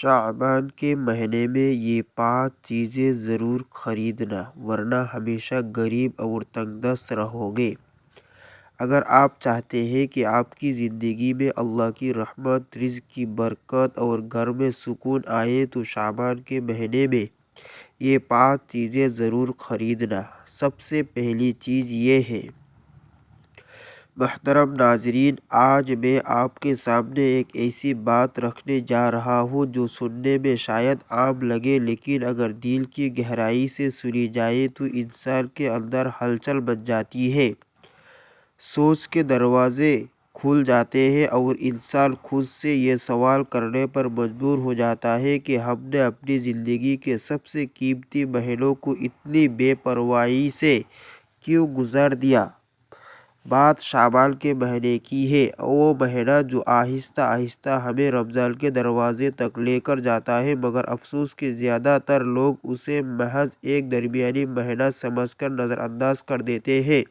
شعبان کے مہینے میں یہ 5 چیزیں ضرور خریدنا ورنہ ہمیشہ غریب اور تنگ دست رہو گے۔ اگر آپ چاہتے ہیں کہ آپ کی زندگی میں اللہ کی رحمت، رزق کی برکت اور گھر میں سکون آئے تو شعبان کے مہینے میں یہ 5 چیزیں ضرور خریدنا۔ سب سے پہلی چیز یہ ہے، محترم ناظرین، آج میں آپ کے سامنے ایک ایسی بات رکھنے جا رہا ہوں جو سننے میں شاید عام لگے، لیکن اگر دل کی گہرائی سے سنی جائے تو انسان کے اندر ہلچل بن جاتی ہے، سوچ کے دروازے کھل جاتے ہیں اور انسان خود سے یہ سوال کرنے پر مجبور ہو جاتا ہے کہ ہم نے اپنی زندگی کے سب سے قیمتی مہینوں کو اتنی بے پرواہی سے کیوں گزار دیا۔ بات شعبان کے مہینے کی ہے، وہ مہینہ جو آہستہ آہستہ ہمیں رمضان کے دروازے تک لے کر جاتا ہے، مگر افسوس کہ زیادہ تر لوگ اسے محض ایک درمیانی مہینہ سمجھ کر نظر انداز کر دیتے ہیں۔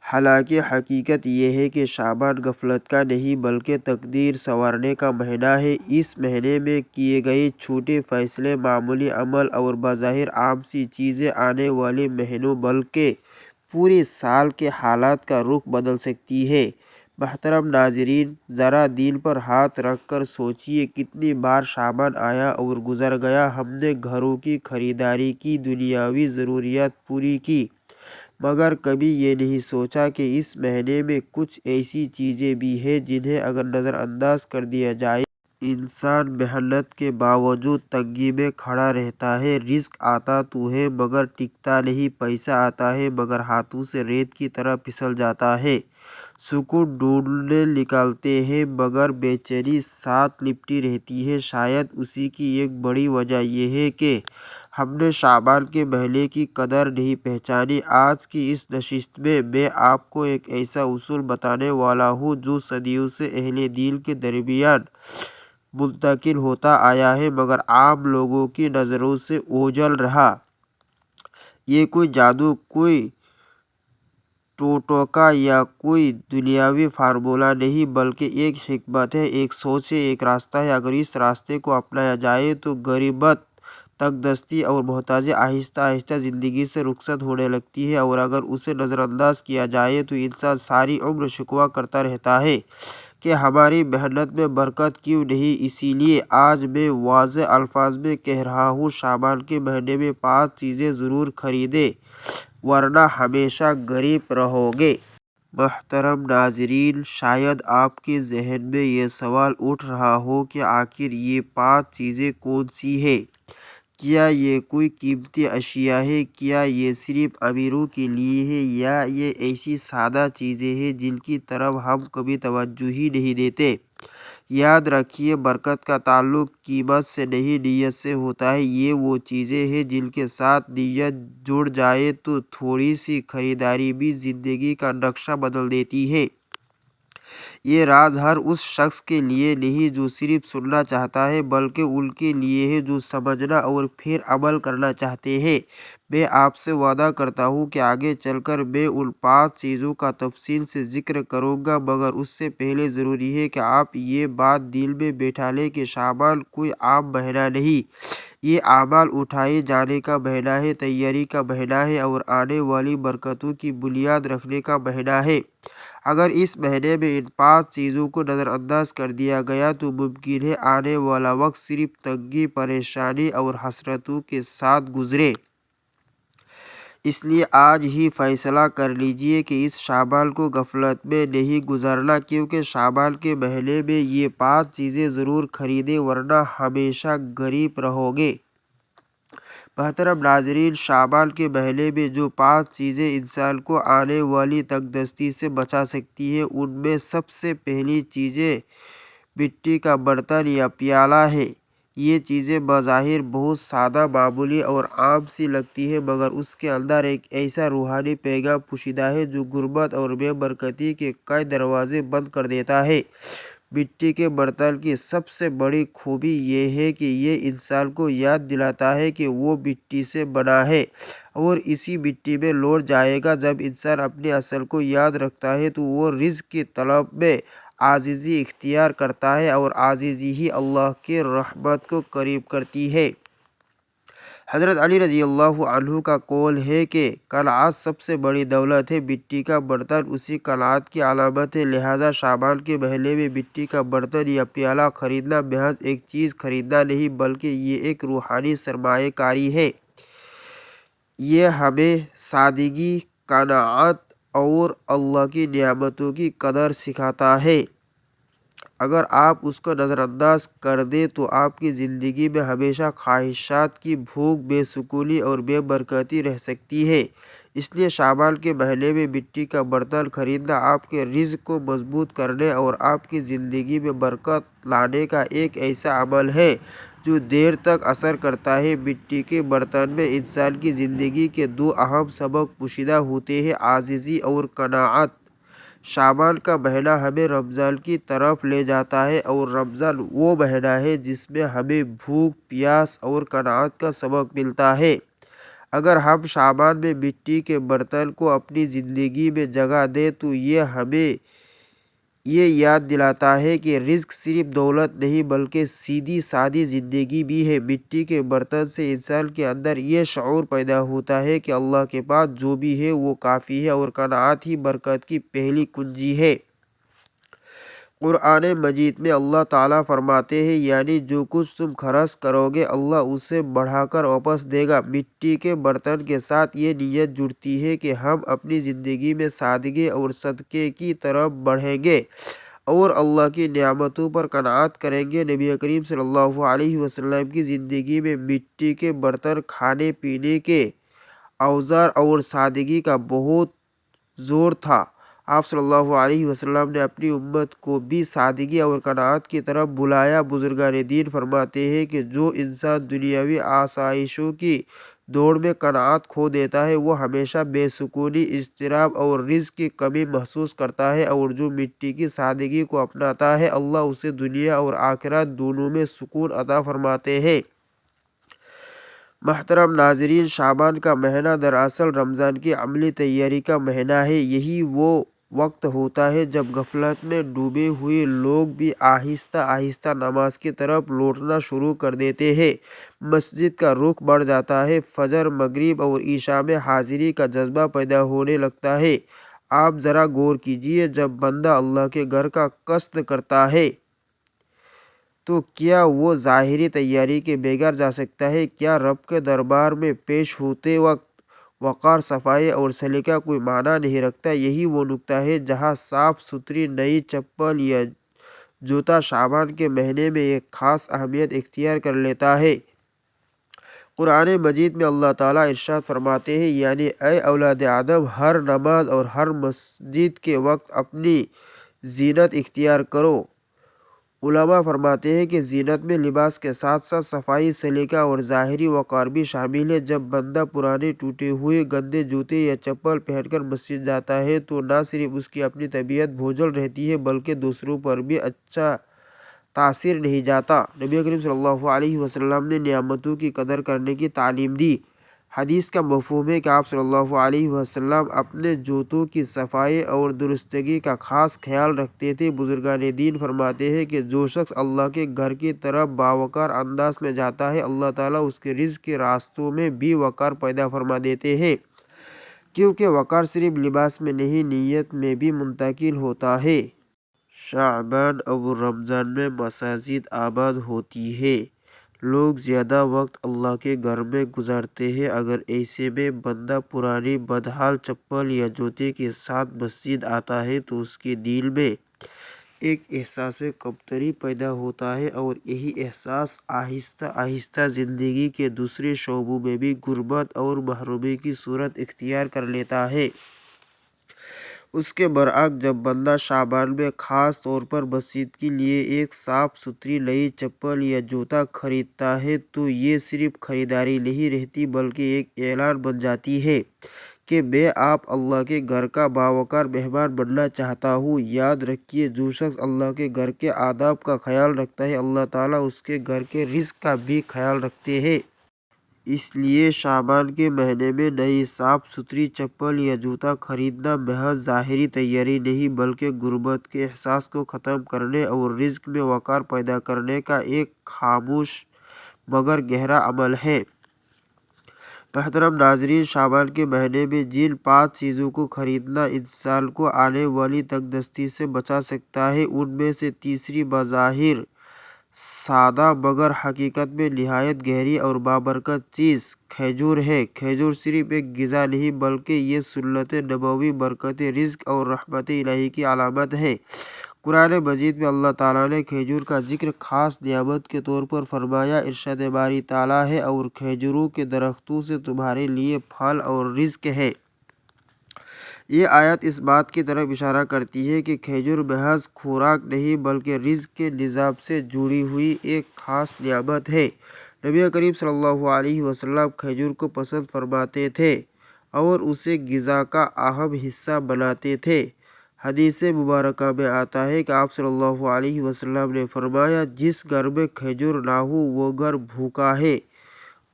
حالانکہ حقیقت یہ ہے کہ شعبان غفلت کا نہیں بلکہ تقدیر سنوارنے کا مہینہ ہے۔ اس مہینے میں کیے گئے چھوٹے فیصلے، معمولی عمل اور بظاہر عام سی چیزیں آنے والے مہینوں بلکہ پورے سال کے حالات کا رخ بدل سکتی ہے۔ محترم ناظرین، ذرا دل پر ہاتھ رکھ کر سوچئے، کتنی بار شعبان آیا اور گزر گیا، ہم نے گھروں کی خریداری کی، دنیاوی ضروریات پوری کی، مگر کبھی یہ نہیں سوچا کہ اس مہینے میں کچھ ایسی چیزیں بھی ہیں جنہیں اگر نظر انداز کر دیا جائے انسان محنت کے باوجود تنگی میں کھڑا رہتا ہے۔ رزق آتا تو ہے مگر ٹکتا نہیں، پیسہ آتا ہے مگر ہاتھوں سے ریت کی طرح پھسل جاتا ہے، سکون ڈھونڈنے نکلتے ہیں مگر بے چینی ساتھ لپٹی رہتی ہے۔ شاید اسی کی ایک بڑی وجہ یہ ہے کہ ہم نے شعبان کے مہینے کی قدر نہیں پہچانی۔ آج کی اس نشست میں آپ کو ایک ایسا اصول بتانے والا ہوں جو صدیوں سے اہل دل کے درمیان منتقل ہوتا آیا ہے مگر عام لوگوں کی نظروں سے اوجھل رہا۔ یہ کوئی جادو، کوئی ٹوٹکا یا کوئی دنیاوی فارمولہ نہیں بلکہ ایک حکمت ہے، ایک سوچ ہے، ایک راستہ ہے۔ اگر اس راستے کو اپنایا جائے تو غربت، تنگ دستی اور محتاجی آہستہ آہستہ زندگی سے رخصت ہونے لگتی ہے، اور اگر اسے نظر انداز کیا جائے تو انسان ساری عمر شکوہ کرتا رہتا ہے کہ ہماری محنت میں برکت کیوں نہیں۔ اسی لیے آج میں واضح الفاظ میں کہہ رہا ہوں، شعبان کے مہینے میں 5 چیزیں ضرور خریدیں ورنہ ہمیشہ غریب رہو گے۔ محترم ناظرین، شاید آپ کے ذہن میں یہ سوال اٹھ رہا ہو کہ آخر یہ 5 چیزیں کون سی ہیں؟ کیا یہ کوئی قیمتی اشیاء ہیں؟ کیا یہ صرف امیروں کے لیے ہے یا یہ ایسی سادہ چیزیں ہیں جن کی طرف ہم کبھی توجہ ہی نہیں دیتے؟ یاد رکھیے، برکت کا تعلق قیمت سے نہیں نیت سے ہوتا ہے۔ یہ وہ چیزیں ہیں جن کے ساتھ نیت جڑ جائے تو تھوڑی سی خریداری بھی زندگی کا نقشہ بدل دیتی ہے۔ یہ راز ہر اس شخص کے لیے نہیں جو صرف سننا چاہتا ہے بلکہ ان کے لیے ہے جو سمجھنا اور پھر عمل کرنا چاہتے ہیں۔ میں آپ سے وعدہ کرتا ہوں کہ آگے چل کر میں ان 5 چیزوں کا تفصیل سے ذکر کروں گا، مگر اس سے پہلے ضروری ہے کہ آپ یہ بات دل میں بیٹھا لیں کہ شعبان کوئی عام مہینہ نہیں، یہ اعمال اٹھائے جانے کا مہینہ ہے، تیاری کا مہینہ ہے اور آنے والی برکتوں کی بنیاد رکھنے کا مہینہ ہے۔ اگر اس مہینے میں ان 5 چیزوں کو نظر انداز کر دیا گیا تو ممکن ہے آنے والا وقت صرف تنگی، پریشانی اور حسرتوں کے ساتھ گزرے۔ اس لیے آج ہی فیصلہ کر لیجئے کہ اس شعبان کو غفلت میں نہیں گزارنا، کیونکہ شعبان کے مہینے میں یہ 5 چیزیں ضرور خریدیں ورنہ ہمیشہ غریب رہو گے۔ محترم ناظرین، شعبان کے مہینے میں جو 5 چیزیں انسان کو آنے والی تنگ دستی سے بچا سکتی ہیں، ان میں سب سے پہلی چیز مٹی کا برتن یا پیالہ ہے۔ یہ چیزیں بظاہر بہت سادہ، معمولی اور عام سی لگتی ہیں مگر اس کے اندر ایک ایسا روحانی پیغام پوشیدہ ہے جو غربت اور بے برکتی کے کئی دروازے بند کر دیتا ہے۔ مٹی کے برتن کی سب سے بڑی خوبی یہ ہے کہ یہ انسان کو یاد دلاتا ہے کہ وہ مٹی سے بنا ہے اور اسی مٹی میں لوٹ جائے گا۔ جب انسان اپنے اصل کو یاد رکھتا ہے تو وہ رزق کی طلب میں عاجزی اختیار کرتا ہے اور عاجزی ہی اللہ کے رحمت کو قریب کرتی ہے۔ حضرت علی رضی اللہ عنہ کا قول ہے کہ قناعت سب سے بڑی دولت ہے، مٹی کا برتن اسی قناعت کی علامت ہے، لہذا شعبان کے مہینے میں مٹی کا برتن یا پیالہ خریدنا محض ایک چیز خریدنا نہیں بلکہ یہ ایک روحانی سرمایہ کاری ہے۔ یہ ہمیں سادگی، قناعت اور اللہ کی نعمتوں کی قدر سکھاتا ہے۔ اگر آپ اس کو نظر انداز کر دیں تو آپ کی زندگی میں ہمیشہ خواہشات کی بھوک، بے سکونی اور بے برکتی رہ سکتی ہے۔ اس لیے شعبان کے مہینے میں مٹی کا برتن خریدنا آپ کے رزق کو مضبوط کرنے اور آپ کی زندگی میں برکت لانے کا ایک ایسا عمل ہے جو دیر تک اثر کرتا ہے۔ مٹی کے برتن میں انسان کی زندگی کے دو اہم سبق پوشیدہ ہوتے ہیں، عاجزی اور قناعت۔ شعبان کا مہینہ ہمیں رمضان کی طرف لے جاتا ہے اور رمضان وہ مہینہ ہے جس میں ہمیں بھوک، پیاس اور قناعت کا سبق ملتا ہے۔ اگر ہم شعبان میں مٹی کے برتن کو اپنی زندگی میں جگہ دیں تو یہ ہمیں یہ یاد دلاتا ہے کہ رزق صرف دولت نہیں بلکہ سیدھی سادی زندگی بھی ہے۔ مٹی کے برتن سے انسان کے اندر یہ شعور پیدا ہوتا ہے کہ اللہ کے پاس جو بھی ہے وہ کافی ہے اور قناعت ہی برکت کی پہلی کنجی ہے۔ قرآن مجید میں اللہ تعالیٰ فرماتے ہیں، یعنی جو کچھ تم خرچ کرو گے اللہ اسے بڑھا کر واپس دے گا۔ مٹی کے برتن کے ساتھ یہ نیت جڑتی ہے کہ ہم اپنی زندگی میں سادگی اور صدقے کی طرف بڑھیں گے اور اللہ کی نعمتوں پر قناعت کریں گے۔ نبی کریم صلی اللہ علیہ وسلم کی زندگی میں مٹی کے برتن، کھانے پینے کے اوزار اور سادگی کا بہت زور تھا۔ آپ صلی اللہ علیہ وسلم نے اپنی امت کو بھی سادگی اور قناعت کی طرف بلایا۔ بزرگان دین فرماتے ہیں کہ جو انسان دنیاوی آسائشوں کی دوڑ میں قناعت کھو دیتا ہے وہ ہمیشہ بے سکونی، اضطراب اور رزق کی کمی محسوس کرتا ہے، اور جو مٹی کی سادگی کو اپناتا ہے اللہ اسے دنیا اور آخرت دونوں میں سکون عطا فرماتے ہیں۔ محترم ناظرین، شعبان کا مہینہ دراصل رمضان کی عملی تیاری کا مہینہ ہے۔ یہی وہ وقت ہوتا ہے جب غفلت میں ڈوبے ہوئے لوگ بھی آہستہ آہستہ نماز کی طرف لوٹنا شروع کر دیتے ہیں، مسجد کا رخ بڑھ جاتا ہے، فجر، مغرب اور عشاء میں حاضری کا جذبہ پیدا ہونے لگتا ہے۔ آپ ذرا غور کیجئے، جب بندہ اللہ کے گھر کا قصد کرتا ہے تو کیا وہ ظاہری تیاری کے بغیر جا سکتا ہے؟ کیا رب کے دربار میں پیش ہوتے وقت وقار، صفائی اور سلیقہ کا کوئی معنی نہیں رکھتا؟ یہی وہ نقطہ ہے جہاں صاف ستھری نئی چپل یا جوتا شعبان کے مہینے میں ایک خاص اہمیت اختیار کر لیتا ہے۔ قرآن مجید میں اللہ تعالیٰ ارشاد فرماتے ہیں، یعنی اے اولاد آدم، ہر نماز اور ہر مسجد کے وقت اپنی زینت اختیار کرو۔ علماء فرماتے ہیں کہ زینت میں لباس کے ساتھ ساتھ صفائی، سلیقہ اور ظاہری وقار بھی شامل ہے۔ جب بندہ پرانے، ٹوٹے ہوئے، گندے جوتے یا چپل پہن کر مسجد جاتا ہے تو نہ صرف اس کی اپنی طبیعت بوجھل رہتی ہے بلکہ دوسروں پر بھی اچھا تاثر نہیں جاتا۔ نبی کریم صلی اللہ علیہ وسلم نے نعمتوں کی قدر کرنے کی تعلیم دی۔ حدیث کا مفہوم ہے کہ آپ صلی اللہ علیہ وسلم اپنے جوتوں کی صفائی اور درستگی کا خاص خیال رکھتے تھے۔ بزرگان دین فرماتے ہیں کہ جو شخص اللہ کے گھر کی طرف باوقار انداز میں جاتا ہے اللہ تعالیٰ اس کے رزق کے راستوں میں بھی وقار پیدا فرما دیتے ہیں، کیونکہ وقار صرف لباس میں نہیں نیت میں بھی منتقل ہوتا ہے۔ شعبان اور رمضان میں مساجد آباد ہوتی ہے، لوگ زیادہ وقت اللہ کے گھر میں گزارتے ہیں۔ اگر ایسے میں بندہ پرانی بدحال چپل یا جوتے کے ساتھ مسجد آتا ہے تو اس کے دل میں ایک احساس کمتری پیدا ہوتا ہے، اور یہی احساس آہستہ آہستہ زندگی کے دوسرے شعبوں میں بھی غربت اور محرومی کی صورت اختیار کر لیتا ہے۔ اس کے برعکس جب بندہ شعبان میں خاص طور پر مسجد کے لیے ایک صاف ستھری نئی چپل یا جوتا خریدتا ہے تو یہ صرف خریداری نہیں رہتی بلکہ ایک اعلان بن جاتی ہے کہ میں آپ اللہ کے گھر کا باوقار مہمان بننا چاہتا ہوں۔ یاد رکھیے، جو شخص اللہ کے گھر کے آداب کا خیال رکھتا ہے اللہ تعالیٰ اس کے گھر کے رزق کا بھی خیال رکھتے ہیں۔ اس لیے شعبان کے مہینے میں نئی صاف ستھری چپل یا جوتا خریدنا محض ظاہری تیاری نہیں بلکہ غربت کے احساس کو ختم کرنے اور رزق میں وقار پیدا کرنے کا ایک خاموش مگر گہرا عمل ہے۔ محترم ناظرین، شعبان کے مہینے میں جن 5 چیزوں کو خریدنا انسان کو آنے والی تنگدستی سے بچا سکتا ہے، ان میں سے تیسری بظاہر سادہ مگر حقیقت میں نہایت گہری اور بابرکت چیز کھجور ہے۔ کھجور صرف ایک غذا نہیں بلکہ یہ سنت نبوی، برکت رزق اور رحمت الہی کی علامت ہے۔ قرآن مجید میں اللہ تعالیٰ نے کھجور کا ذکر خاص نعمت کے طور پر فرمایا۔ ارشاد باری تعالیٰ ہے، اور کھجوروں کے درختوں سے تمہارے لیے پھل اور رزق ہے۔ یہ آیت اس بات کی طرف اشارہ کرتی ہے کہ کھجور محض خوراک نہیں بلکہ رزق کے نظام سے جڑی ہوئی ایک خاص نعمت ہے۔ نبی کریم صلی اللہ علیہ وسلم کھجور کو پسند فرماتے تھے اور اسے غذا کا اہم حصہ بناتے تھے۔ حدیث مبارکہ میں آتا ہے کہ آپ صلی اللہ علیہ وسلم نے فرمایا، جس گھر میں کھجور نہ ہو وہ گھر بھوکا ہے۔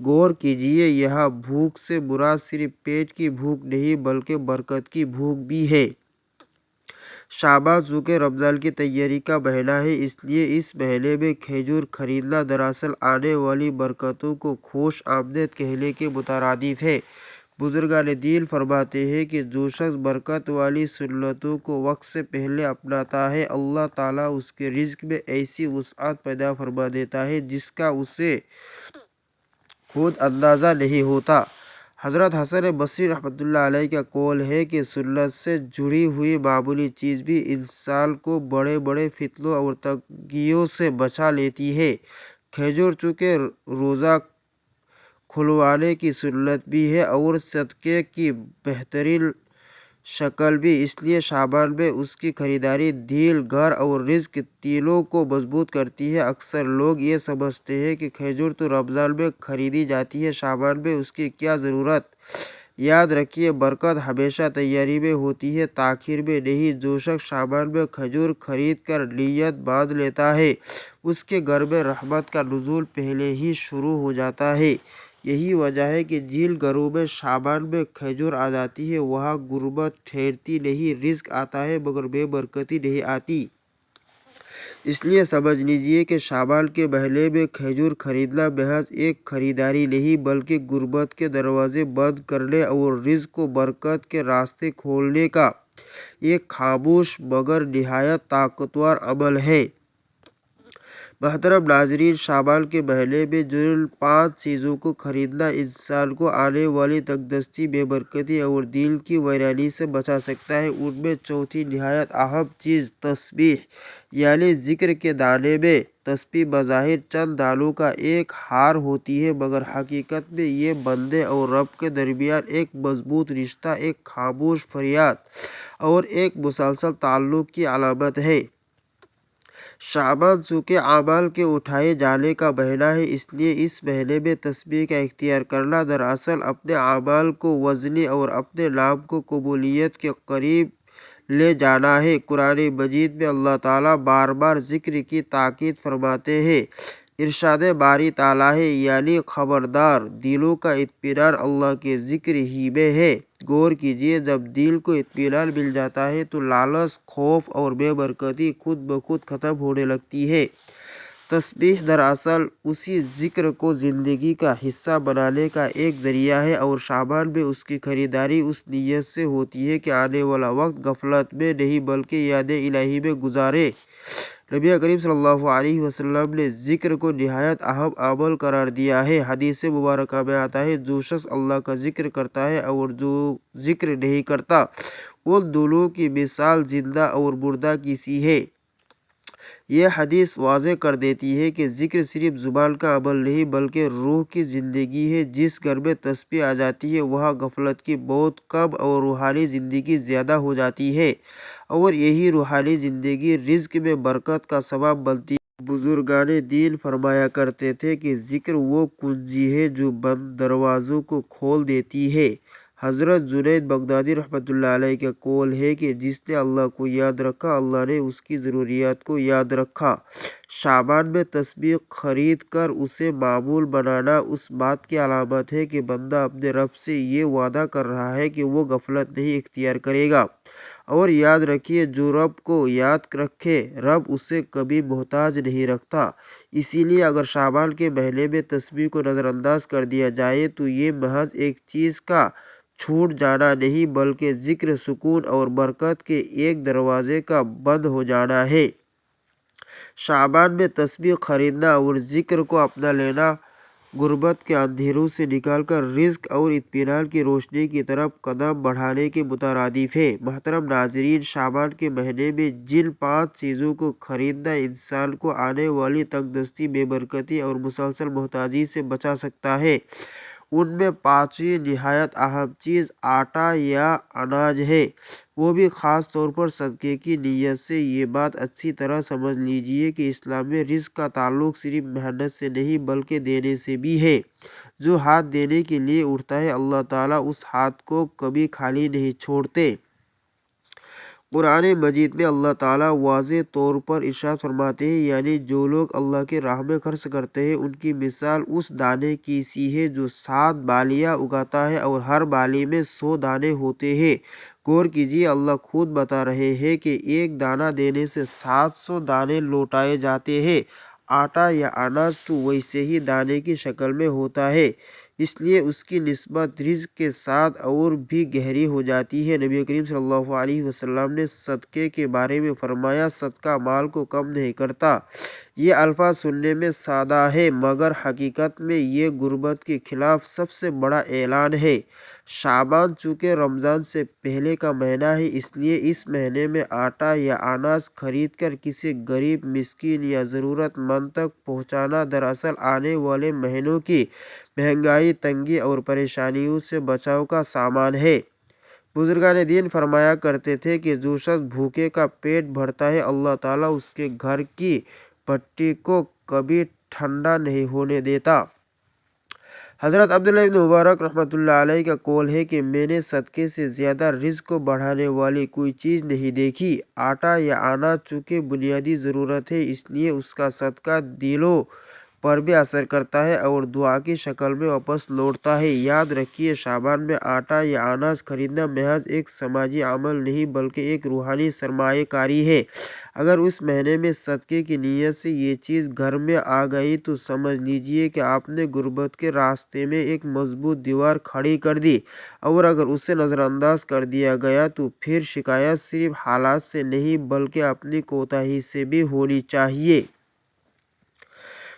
غور کیجئے، یہاں بھوک سے مراد صرف پیٹ کی بھوک نہیں بلکہ برکت کی بھوک بھی ہے۔ شعبان چونکہ رمضان کی تیاری کا مہینہ ہے، اس لیے اس مہینے میں کھجور خریدنا دراصل آنے والی برکتوں کو خوش آمدید کہنے کے مترادف ہے۔ بزرگان دین فرماتے ہیں کہ جو شخص برکت والی سنتوں کو وقت سے پہلے اپناتا ہے، اللہ تعالیٰ اس کے رزق میں ایسی وسعت پیدا فرما دیتا ہے جس کا اسے خود اندازہ نہیں ہوتا۔ حضرت حسن بصری رحمۃ اللہ علیہ کا قول ہے کہ سنت سے جڑی ہوئی معمولی چیز بھی انسان کو بڑے بڑے فتنوں اور تنگیوں سے بچا لیتی ہے۔ کھجور چونکہ روزہ کھلوانے کی سنت بھی ہے اور صدقے کی بہترین شکل بھی، اس لیے شعبان میں اس کی خریداری دل، گھر اور رزق تینوں کو مضبوط کرتی ہے۔ اکثر لوگ یہ سمجھتے ہیں کہ کھجور تو رمضان میں خریدی جاتی ہے، شعبان میں اس کی کیا ضرورت؟ یاد رکھیے، برکت ہمیشہ تیاری میں ہوتی ہے، تاخیر میں نہیں۔ جو شخص شعبان میں کھجور خرید کر نیت باندھ لیتا ہے، اس کے گھر میں رحمت کا نزول پہلے ہی شروع ہو جاتا ہے۔ یہی وجہ ہے کہ جن گھروں میں شعبان میں کھجور آ جاتی ہے وہاں غربت ٹھہرتی نہیں، رزق آتا ہے مگر بے برکتی نہیں آتی۔ اس لیے سمجھ لیجئے کہ شعبان کے مہینے میں کھجور خریدنا محض ایک خریداری نہیں بلکہ غربت کے دروازے بند کرنے اور رزق و برکت کے راستے کھولنے کا ایک خاموش مگر نہایت طاقتور عمل ہے۔ محترم ناظرین، شعبان کے مہینے میں جن 5 چیزوں کو خریدنا انسان کو آنے والی تنگدستی، بے برکتی اور دل کی ویرانی سے بچا سکتا ہے، ان میں چوتھی نہایت اہم چیز تسبیح یعنی ذکر کے دانے ہے۔ تسبیح بظاہر چند دانوں کا ایک ہار ہوتی ہے مگر حقیقت میں یہ بندے اور رب کے درمیان ایک مضبوط رشتہ، ایک خاموش فریاد اور ایک مسلسل تعلق کی علامت ہے۔ شعبان چونکہ اعمال کے اٹھائے جانے کا مہینہ ہے، اس لیے اس مہینے میں تسبیح کا اختیار کرنا دراصل اپنے اعمال کو وزنی اور اپنے نام کو قبولیت کے قریب لے جانا ہے۔ قرآن مجید میں اللہ تعالیٰ بار بار ذکر کی تاکید فرماتے ہیں۔ ارشاد باری تعالیٰ ہے، یعنی خبردار، دلوں کا اطمینان اللہ کے ذکر ہی میں ہے۔ غور کیجئے، جب دل کو اطمینان مل جاتا ہے تو لالچ، خوف اور بے برکتی خود بخود ختم ہونے لگتی ہے۔ تسبیح دراصل اسی ذکر کو زندگی کا حصہ بنانے کا ایک ذریعہ ہے، اور شعبان میں اس کی خریداری اس نیت سے ہوتی ہے کہ آنے والا وقت غفلت میں نہیں بلکہ یاد الہی میں گزارے۔ نبی کریم صلی اللہ علیہ وسلم نے ذکر کو نہایت اہم عمل قرار دیا ہے۔ حدیث مبارکہ میں آتا ہے، جو شخص اللہ کا ذکر کرتا ہے اور جو ذکر نہیں کرتا، ان دونوں کی مثال زندہ اور مردہ کی سی ہے۔ یہ حدیث واضح کر دیتی ہے کہ ذکر صرف زبان کا عمل نہیں بلکہ روح کی زندگی ہے۔ جس گھر میں تسبیح آ جاتی ہے وہاں غفلت کی بہت کم اور روحانی زندگی زیادہ ہو جاتی ہے، اور یہی روحانی زندگی رزق میں برکت کا سبب بنتی ہے۔ بزرگان دین فرمایا کرتے تھے کہ ذکر وہ کنجی ہے جو بند دروازوں کو کھول دیتی ہے۔ حضرت جنید بغدادی رحمۃ اللہ علیہ کا قول ہے کہ جس نے اللہ کو یاد رکھا اللہ نے اس کی ضروریات کو یاد رکھا۔ شعبان میں تسبیح خرید کر اسے معمول بنانا اس بات کی علامت ہے کہ بندہ اپنے رب سے یہ وعدہ کر رہا ہے کہ وہ غفلت نہیں اختیار کرے گا۔ اور یاد رکھیے جو رب کو یاد رکھے رب اسے کبھی محتاج نہیں رکھتا۔ اسی لیے اگر شعبان کے مہینے میں تسبیح کو نظر انداز کر دیا جائے تو یہ محض ایک چیز کا چھوٹ جانا نہیں بلکہ ذکر سکون اور برکت کے ایک دروازے کا بند ہو جانا ہے۔ شعبان میں تسبیح خریدنا اور ذکر کو اپنا لینا غربت کے اندھیروں سے نکال کر رزق اور اطمینان کی روشنی کی طرف قدم بڑھانے کے مترادف ہے۔ محترم ناظرین، شعبان کے مہینے میں جن 5 چیزوں کو خریدنا انسان کو آنے والی تنگ دستی، بے برکتی اور مسلسل محتاجی سے بچا سکتا ہے، ان میں 5ویں نہایت اہم چیز آٹا یا اناج ہے، وہ بھی خاص طور پر صدقے کی نیت سے۔ یہ بات اچھی طرح سمجھ لیجئے کہ اسلام میں رزق کا تعلق صرف محنت سے نہیں بلکہ دینے سے بھی ہے۔ جو ہاتھ دینے کے لیے اٹھتا ہے اللہ تعالیٰ اس ہاتھ کو کبھی خالی نہیں چھوڑتے۔ قرآن مجید میں اللہ تعالیٰ واضح طور پر ارشاد فرماتے ہیں، یعنی جو لوگ اللہ کے راہ میں خرچ کرتے ہیں ان کی مثال اس دانے کی سی ہے جو 7 بالیاں اگاتا ہے اور ہر بالی میں 100 دانے ہوتے ہیں۔ غور کیجیے، اللہ خود بتا رہے ہیں کہ ایک دانہ دینے سے 700 دانے لوٹائے جاتے ہیں۔ آٹا یا اناج تو ویسے ہی دانے کی شکل میں ہوتا ہے، اس لیے اس کی نسبت رزق کے ساتھ اور بھی گہری ہو جاتی ہے۔ نبی کریم صلی اللہ علیہ وسلم نے صدقے کے بارے میں فرمایا، صدقہ مال کو کم نہیں کرتا۔ یہ الفاظ سننے میں سادہ ہے مگر حقیقت میں یہ غربت کے خلاف سب سے بڑا اعلان ہے۔ شعبان چونکہ رمضان سے پہلے کا مہینہ ہے، اس لیے اس مہینے میں آٹا یا اناج خرید کر کسی غریب، مسکین یا ضرورت مند تک پہنچانا دراصل آنے والے مہینوں کی مہنگائی، تنگی اور پریشانیوں سے بچاؤ کا سامان ہے۔ بزرگان دین فرمایا کرتے تھے کہ جو شخص بھوکے کا پیٹ بھرتا ہے اللہ تعالیٰ اس کے گھر کی بھٹی کو کبھی ٹھنڈا نہیں ہونے دیتا۔ حضرت عبداللہ ابن مبارک رحمۃ اللہ علیہ کا قول ہے کہ میں نے صدقے سے زیادہ رزق کو بڑھانے والی کوئی چیز نہیں دیکھی۔ آٹا یا اناج چونکہ بنیادی ضرورت ہے اس لیے اس کا صدقہ دلوں پر بھی اثر کرتا ہے اور دعا کی شکل میں واپس لوٹتا ہے۔ یاد رکھیے، شعبان میں آٹا یا اناج خریدنا محض ایک سماجی عمل نہیں بلکہ ایک روحانی سرمایہ کاری ہے۔ اگر اس مہینے میں صدقے کی نیت سے یہ چیز گھر میں آ گئی تو سمجھ لیجئے کہ آپ نے غربت کے راستے میں ایک مضبوط دیوار کھڑی کر دی، اور اگر اسے نظر انداز کر دیا گیا تو پھر شکایت صرف حالات سے نہیں بلکہ اپنی کوتاہی سے بھی ہونی چاہیے۔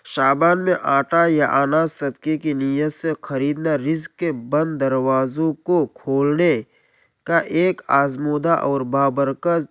شعبان میں آٹا یا اناج صدقے کی نیت سے خریدنا رزق کے بند دروازوں کو کھولنے کا ایک آزمودہ اور بابرکت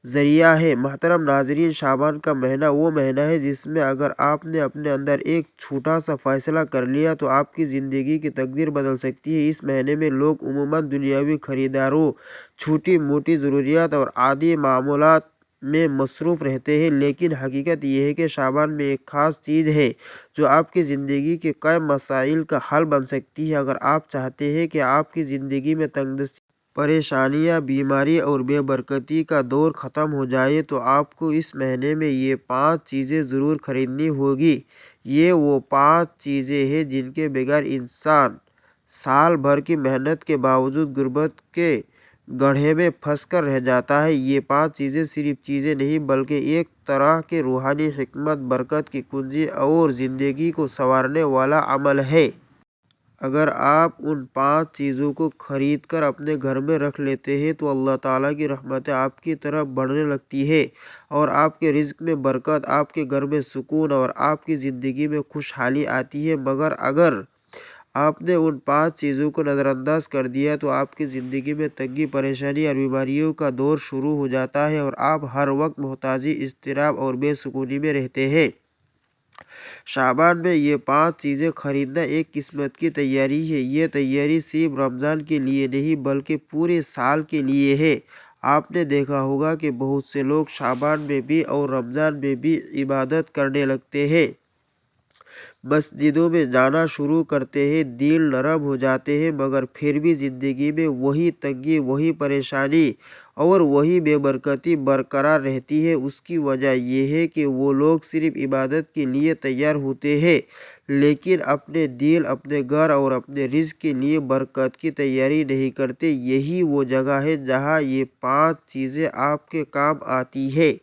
ذریعہ ہے۔ محترم ناظرین، شعبان کا مہینہ وہ مہینہ ہے جس میں اگر آپ نے اپنے اندر ایک چھوٹا سا فیصلہ کر لیا تو آپ کی زندگی کی تقدیر بدل سکتی ہے۔ اس مہینے میں لوگ عموماً دنیاوی خریداروں، چھوٹی موٹی ضروریات اور عادی معمولات میں مصروف رہتے ہیں، لیکن حقیقت یہ ہے کہ شعبان میں ایک خاص چیز ہے جو آپ کی زندگی کے کئی مسائل کا حل بن سکتی ہے۔ اگر آپ چاہتے ہیں کہ آپ کی زندگی میں تنگ دستی، پریشانیاں، بیماری اور بے برکتی کا دور ختم ہو جائے تو آپ کو اس مہینے میں یہ 5 چیزیں ضرور خریدنی ہوگی۔ یہ وہ 5 چیزیں ہیں جن کے بغیر انسان سال بھر کی محنت کے باوجود غربت کے گڑھے میں پھنس کر رہ جاتا ہے۔ یہ 5 چیزیں صرف چیزیں نہیں بلکہ ایک طرح کے روحانی حکمت، برکت کی کنجی اور زندگی کو سنوارنے والا عمل ہے۔ اگر آپ ان 5 چیزوں کو خرید کر اپنے گھر میں رکھ لیتے ہیں تو اللہ تعالیٰ کی رحمتیں آپ کی طرف بڑھنے لگتی ہے اور آپ کے رزق میں برکت، آپ کے گھر میں سکون اور آپ کی زندگی میں خوشحالی آتی ہے۔ مگر اگر آپ نے ان 5 چیزوں کو نظر انداز کر دیا تو آپ کی زندگی میں تنگی، پریشانی اور بیماریوں کا دور شروع ہو جاتا ہے اور آپ ہر وقت محتاجی، اضطراب اور بے سکونی میں رہتے ہیں۔ شعبان میں یہ 5 چیزیں خریدنا ایک قسمت کی تیاری ہے۔ یہ تیاری صرف رمضان کے لیے نہیں بلکہ پورے سال کے لیے ہے۔ آپ نے دیکھا ہوگا کہ بہت سے لوگ شعبان میں بھی اور رمضان میں بھی عبادت کرنے لگتے ہیں، مسجدوں میں جانا شروع کرتے ہیں، دل نرم ہو جاتے ہیں، مگر پھر بھی زندگی میں وہی تنگی، وہی پریشانی اور وہی بے برکتی برقرار رہتی ہے۔ اس کی وجہ یہ ہے کہ وہ لوگ صرف عبادت کے لیے تیار ہوتے ہیں، لیکن اپنے دل، اپنے گھر اور اپنے رزق کے لیے برکت کی تیاری نہیں کرتے۔ یہی وہ جگہ ہے جہاں یہ 5 چیزیں آپ کے کام آتی ہیں۔